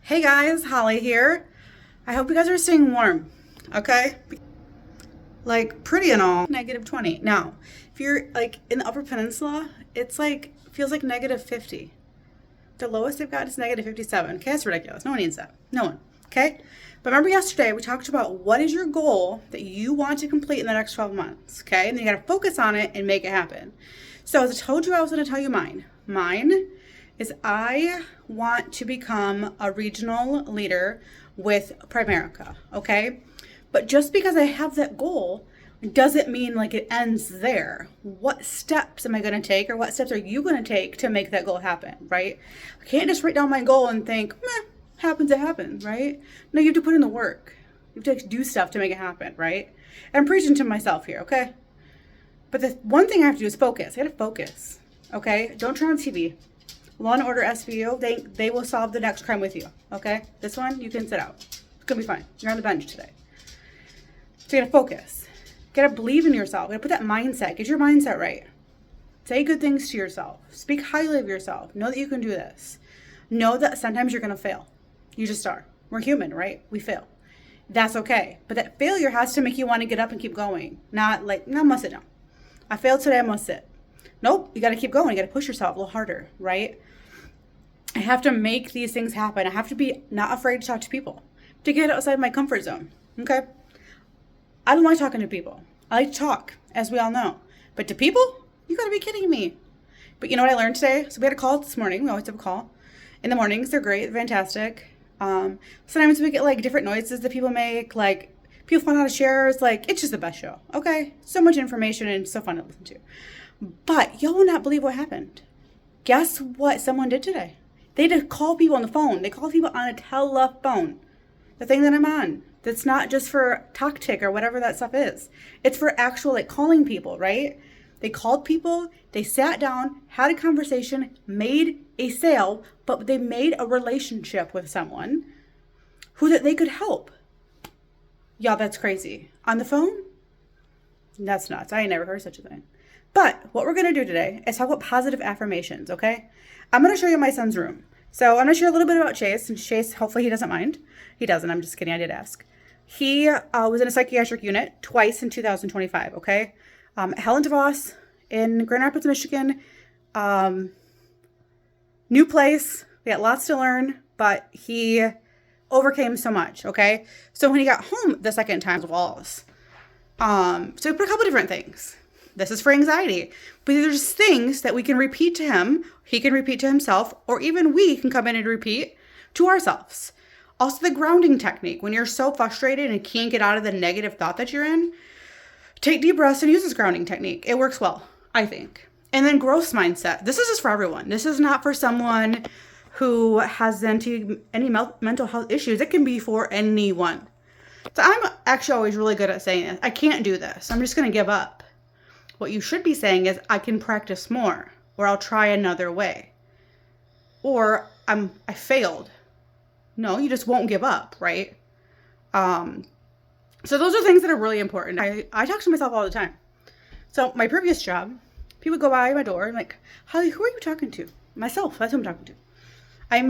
Hey guys, Holly here. I hope you guys are staying warm, okay? Like pretty and all, -20. Now, if you're like in the Upper Peninsula, it's like feels like -50. The lowest they've got is -57. Okay, that's ridiculous. No one needs that. No one. Okay? But remember yesterday we talked about what is your goal that you want to complete in the next 12 months, okay? And then you gotta focus on it and make it happen. So as I told you, I was gonna tell you mine. Mine is I want to become a regional leader with Primerica, okay? But just because I have that goal doesn't mean like it ends there. What steps am I going to take, or what steps are you going to take to make that goal happen, right? I can't just write down my goal and think, happens, it happens, right? No, you have to put in the work. You have to do stuff to make it happen, right? And I'm preaching to myself here, okay? But the one thing I have to do is focus. I got to focus, okay? Don't turn on TV. Law and Order SVU, they will solve the next crime with you, okay? This one, you can sit out. It's going to be fine. You're on the bench today. So you got to focus. You got to believe in yourself. You got to put that mindset. Get your mindset right. Say good things to yourself. Speak highly of yourself. Know that you can do this. Know that sometimes you're going to fail. You just are. We're human, right? We fail. That's okay. But that failure has to make you want to get up and keep going. Not like, no, I must sit down. I failed today, I must sit. Nope, you got to keep going. You got to push yourself a little harder, right? I have to make these things happen. I have to be not afraid to talk to people, to get outside my comfort zone, okay? I don't like talking to people. I like to talk, as we all know. But to people, you got to be kidding me. But you know what I learned today? So we had a call this morning. We always have a call. In the mornings, they're great, fantastic. Sometimes we get like different noises that people make, like people find out shares. Like, it's just the best show, okay? So much information and so fun to listen to. But y'all will not believe what happened. Guess what someone did today? They did call people on the phone. They call people on a telephone. The thing that I'm on. That's not just for TalkTick or whatever that stuff is. It's for actual like calling people, right? They called people, they sat down, had a conversation, made a sale, but they made a relationship with someone who that they could help. Y'all, that's crazy. On the phone? That's nuts. I ain't never heard such a thing. But what we're going to do today is talk about positive affirmations, okay? I'm going to show you my son's room. So I'm going to share a little bit about Chase, and Chase, hopefully he doesn't mind. He doesn't. I'm just kidding. I did ask. He was in a psychiatric unit twice in 2025, okay? Helen DeVos in Grand Rapids, Michigan. New place. We got lots to learn, but he overcame so much, okay? So when he got home the second time, it was walls. So we put a couple different things. This is for anxiety. But there's things that we can repeat to him, he can repeat to himself, or even we can come in and repeat to ourselves. Also, the grounding technique. When you're so frustrated and can't get out of the negative thought that you're in, take deep breaths and use this grounding technique. It works well, I think. And then growth mindset. This is just for everyone. This is not for someone who has any mental health issues. It can be for anyone. So I'm actually always really good at saying this. I can't do this. I'm just going to give up. What you should be saying is, I can practice more, or I'll try another way, or I failed. No, you just won't give up, right? So those are things that are really important. I talk to myself all the time. So my previous job, people go by my door and like, Holly, who are you talking to? Myself. That's who I'm talking to. I'm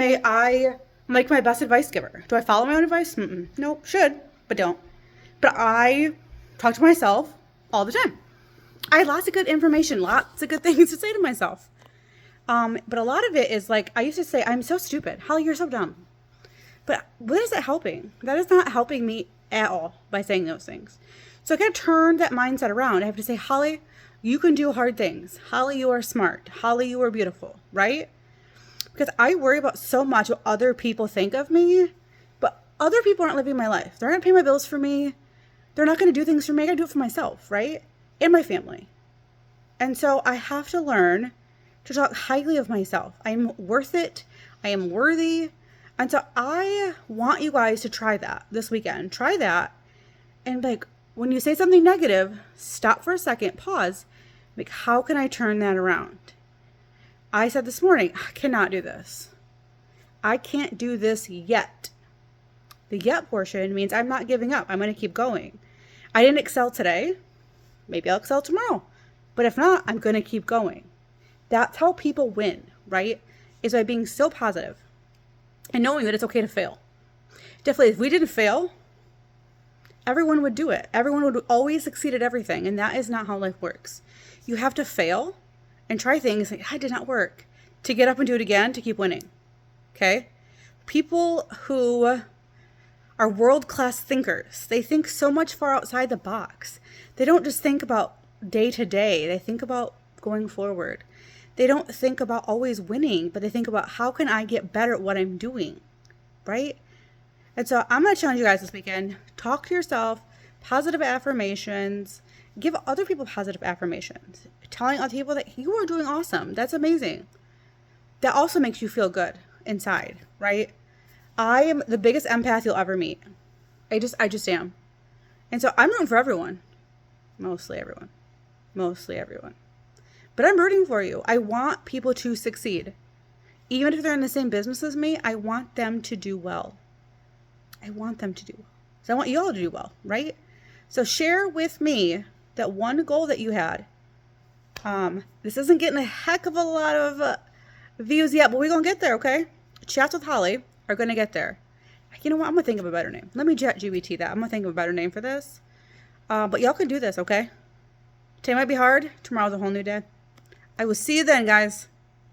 like my best advice giver. Do I follow my own advice? Nope, should, but don't. But I talk to myself all the time. I have lots of good information, lots of good things to say to myself. But a lot of it is like, I used to say, I'm so stupid. Holly, you're so dumb. But what is it helping? That is not helping me at all by saying those things. So I got to turn that mindset around. I have to say, Holly, you can do hard things. Holly, you are smart. Holly, you are beautiful, right? Because I worry about so much what other people think of me, but other people aren't living my life. They're not going to pay my bills for me. They're not going to do things for me. I got to do it for myself, right? And my family. And so I have to learn to talk highly of myself. I'm worth it. I am worthy. And so I want you guys to try that this weekend. Try that. And like, when you say something negative, stop for a second, pause. Like, how can I turn that around? I said this morning, I cannot do this. I can't do this yet. The yet portion means I'm not giving up. I'm going to keep going. I didn't excel today. Maybe I'll excel tomorrow. But if not, I'm going to keep going. That's how people win, right? Is by being so positive. and knowing that it's okay to fail. Definitely, if we didn't fail, everyone would do it. Everyone would always succeed at everything, and that is not how life works. You have to fail and try things like, I did not work, to get up and do it again, to keep winning. Okay? People who are world-class thinkers, they think so much far outside the box. They don't just think about day to day. They think about going forward. They don't think about always winning, but they think about how can I get better at what I'm doing, right? And so I'm going to challenge you guys this weekend. Talk to yourself, positive affirmations, give other people positive affirmations, telling other people that you are doing awesome. That's amazing. That also makes you feel good inside, right? I am the biggest empath you'll ever meet. I just am. And so I'm rooting for everyone. Mostly everyone. But I'm rooting for you. I want people to succeed. Even if they're in the same business as me, I want them to do well. I want them to do well. So I want you all to do well, right? So share with me that one goal that you had. This isn't getting a heck of a lot of views yet, but we're going to get there, okay? Chats with Holly are going to get there. You know what? I'm going to think of a better name. Let me ChatGPT that. I'm going to think of a better name for this. But y'all can do this, okay? Today might be hard. Tomorrow's a whole new day. I will see you then, guys.